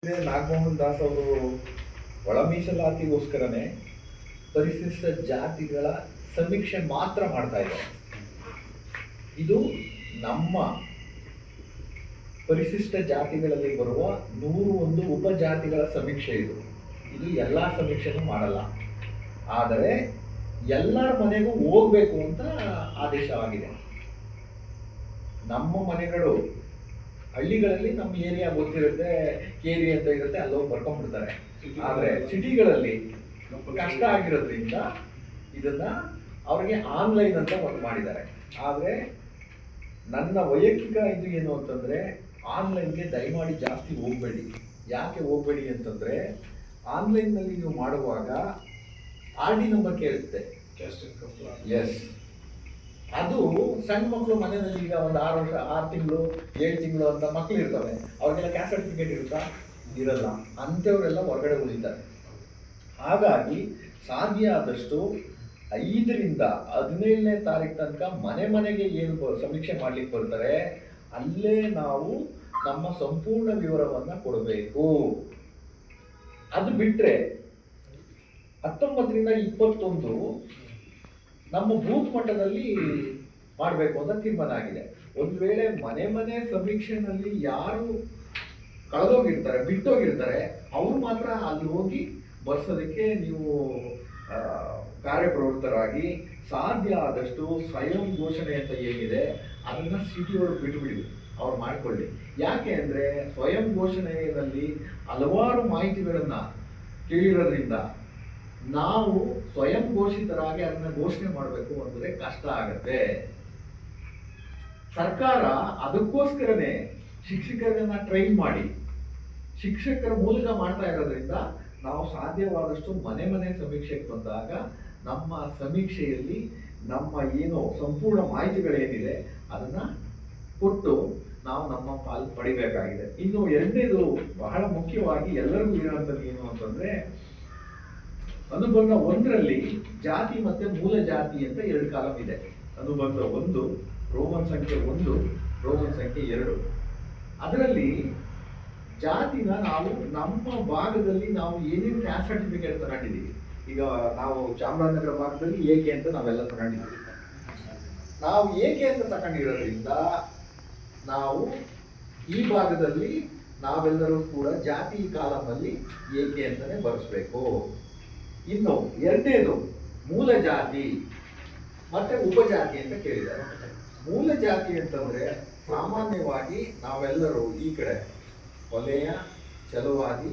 ನಾಗಮೋಹನ್ ದಾಸ್ ಅವರು ಒಳ ಮೀಸಲಾತಿಗೋಸ್ಕರನೇ ಪರಿಶಿಷ್ಟ ಜಾತಿಗಳ ಸಮೀಕ್ಷೆ ಮಾತ್ರ ಮಾಡ್ತಾ ಇದ್ದಾರೆ. ಇದು ನಮ್ಮ ಪರಿಶಿಷ್ಟ ಜಾತಿಗಳಲ್ಲಿ ಬರುವ 101 ಉಪಜಾತಿಗಳ ಸಮೀಕ್ಷೆ. ಇದು ಎಲ್ಲ ಸಮೀಕ್ಷೆನೂ ಮಾಡಲ್ಲ, ಆದರೆ ಎಲ್ಲರ ಮನೆಗೂ ಹೋಗ್ಬೇಕು ಅಂತ ಆದೇಶವಾಗಿದೆ. ನಮ್ಮ ಮನೆಗಳು ಹಳ್ಳಿಗಳಲ್ಲಿ ನಮ್ಮ ಏರಿಯಾ ಗೊತ್ತಿರುತ್ತೆ, ಕೇರಿ ಅಂತ ಇರುತ್ತೆ, ಅಲ್ಲೋಗಿ ಬರ್ಕೊಂಡ್ಬಿಡ್ತಾರೆ. ಆದರೆ ಸಿಟಿಗಳಲ್ಲಿ ಕಷ್ಟ ಆಗಿರೋದ್ರಿಂದ ಇದನ್ನ ಅವ್ರಿಗೆ ಆನ್ಲೈನ್ ಅಂತ ಒಂದು ಮಾಡಿದ್ದಾರೆ. ಆದರೆ ನನ್ನ ವೈಯಕ್ತಿಕ ಇದು ಏನು ಅಂತಂದರೆ, ಆನ್ಲೈನ್ಗೆ ದಯಮಾಡಿ ಜಾಸ್ತಿ ಹೋಗಬೇಡಿ. ಯಾಕೆ ಹೋಗಬೇಡಿ ಅಂತಂದರೆ, ಆನ್ಲೈನ್ನಲ್ಲಿ ನೀವು ಮಾಡುವಾಗ RD ನಂಬರ್ ಕೇಳುತ್ತೆ. ಎಸ್, ಅದು ಸಣ್ಣ ಮಕ್ಕಳು ಮನೆಯಲ್ಲಿ ಈಗ ಒಂದು 6 ವರ್ಷ 6 ತಿಂಗಳು 7 ತಿಂಗಳು ಅಂತ ಮಕ್ಕಳು ಇರ್ತವೆ, ಅವ್ರಿಗೆಲ್ಲ ಕ್ಯಾಸ್ಟ್ ಸರ್ಟಿಫಿಕೇಟ್ ಇರುತ್ತಾ? ಇರಲ್ಲ. ಅಂಥವರೆಲ್ಲ ಹೊರಗಡೆ ಉಳಿತಾರೆ. ಹಾಗಾಗಿ ಸಾಧ್ಯ ಆದಷ್ಟು 5ರಿಂದ 17ನೇ ತಾರೀಕು ತನಕ ಮನೆ ಮನೆಗೆ ಏನು ಸಮೀಕ್ಷೆ ಮಾಡ್ಲಿಕ್ಕೆ ಬರ್ತಾರೆ, ಅಲ್ಲೇ ನಾವು ನಮ್ಮ ಸಂಪೂರ್ಣ ವಿವರವನ್ನು ಕೊಡಬೇಕು. ಅದು ಬಿಟ್ಟರೆ 19ರಿಂದ 21 ನಮ್ಮ ಬೂತ್ ಮಟ್ಟದಲ್ಲಿ ಮಾಡಬೇಕು ಅಂತ ತೀರ್ಮಾನ ಆಗಿದೆ. ಒಂದು ವೇಳೆ ಮನೆ ಸಮೀಕ್ಷೆನಲ್ಲಿ ಯಾರು ಕಳೆದೋಗಿರ್ತಾರೆ, ಬಿಟ್ಟೋಗಿರ್ತಾರೆ, ಅವರು ಮಾತ್ರ ಅಲ್ಲಿ ಹೋಗಿ ಬರ್ಸೋದಕ್ಕೆ ನೀವು ಕಾರ್ಯಪ್ರವೃತ್ತರಾಗಿ ಸಾಧ್ಯ ಆದಷ್ಟು ಸ್ವಯಂ ಘೋಷಣೆ ಅಂತ ಏನಿದೆ ಅದನ್ನು ಸಿಟಿಯವರು ಬಿಟ್ಟುಬಿಡಿ, ಅವ್ರು ಮಾಡಿಕೊಳ್ಳಿ. ಯಾಕೆ ಅಂದರೆ ಸ್ವಯಂ ಘೋಷಣೆಯಲ್ಲಿ ಹಲವಾರು ಮಾಹಿತಿಗಳನ್ನು ಕೇಳಿರೋದ್ರಿಂದ ನಾವು ಸ್ವಯಂ ಘೋಷಿತರಾಗಿ ಅದನ್ನ ಘೋಷಣೆ ಮಾಡಬೇಕು ಅಂದರೆ ಕಷ್ಟ ಆಗತ್ತೆ. ಸರ್ಕಾರ ಅದಕ್ಕೋಸ್ಕರನೇ ಶಿಕ್ಷಕರನ್ನ ಟ್ರೈನ್ ಮಾಡಿ ಶಿಕ್ಷಕರ ಮೂಲಕ ಮಾಡ್ತಾ ಇರೋದ್ರಿಂದ ನಾವು ಸಾಧ್ಯವಾದಷ್ಟು ಮನೆ ಸಮೀಕ್ಷೆಗೆ ಬಂದಾಗ ನಮ್ಮ ಸಮೀಕ್ಷೆಯಲ್ಲಿ ನಮ್ಮ ಏನು ಸಂಪೂರ್ಣ ಮಾಹಿತಿಗಳೇನಿದೆ ಅದನ್ನ ಕೊಟ್ಟು ನಾವು ನಮ್ಮ ಪಾಲು ಪಡಿಬೇಕಾಗಿದೆ. ಇನ್ನು ಎರಡನೇದು ಬಹಳ ಮುಖ್ಯವಾಗಿ ಎಲ್ಲರಿಗೂ ಇರುವಂಥದ್ದು ಏನು ಅಂತಂದ್ರೆ, ಅನುಬಂಧ 1ರಲ್ಲಿ ಜಾತಿ ಮತ್ತೆ ಮೂಲ ಜಾತಿ ಅಂತ 2 ಕಾಲಂ ಇದೆ. ಅನುಬಂಧ 1 ರೋಮನ್ ಸಂಖ್ಯೆ 1 ರೋಮನ್ ಸಂಖ್ಯೆ 2. ಅದರಲ್ಲಿ ಜಾತಿನ ನಾವು ನಮ್ಮ ಭಾಗದಲ್ಲಿ ನಾವು ಏನೇನು ಕ್ಯಾಸ್ಟ್ ಸರ್ಟಿಫಿಕೇಟ್ ತಗೊಂಡಿದ್ದೀವಿ, ಈಗ ನಾವು ಚಾಮರಾಜನಗರ ಭಾಗದಲ್ಲಿ ಏಕೆ ಅಂತ ನಾವೆಲ್ಲ ತಗೊಂಡಿದ್ದೀವಿ. ನಾವು ಏಕೆ ಅಂತ ತಗೊಂಡಿರೋದ್ರಿಂದ ನಾವು ಈ ಭಾಗದಲ್ಲಿ ನಾವೆಲ್ಲರೂ ಕೂಡ ಜಾತಿ ಕಾಲಮಲ್ಲಿ ಏಕೆ ಅಂತಾನೆ ಬರೆಸ್ಬೇಕು. ಇನ್ನು ಎರಡನೇದು ಮೂಲ ಜಾತಿ ಮತ್ತೆ ಉಪಜಾತಿ ಅಂತ ಕೇಳಿದ್ದಾರೆ. ಮೂಲ ಜಾತಿ ಅಂತಂದ್ರೆ ಸಾಮಾನ್ಯವಾಗಿ ನಾವೆಲ್ಲರೂ ಈ ಕಡೆ ಕೊಲೆಯ ಛಲವಾದಿ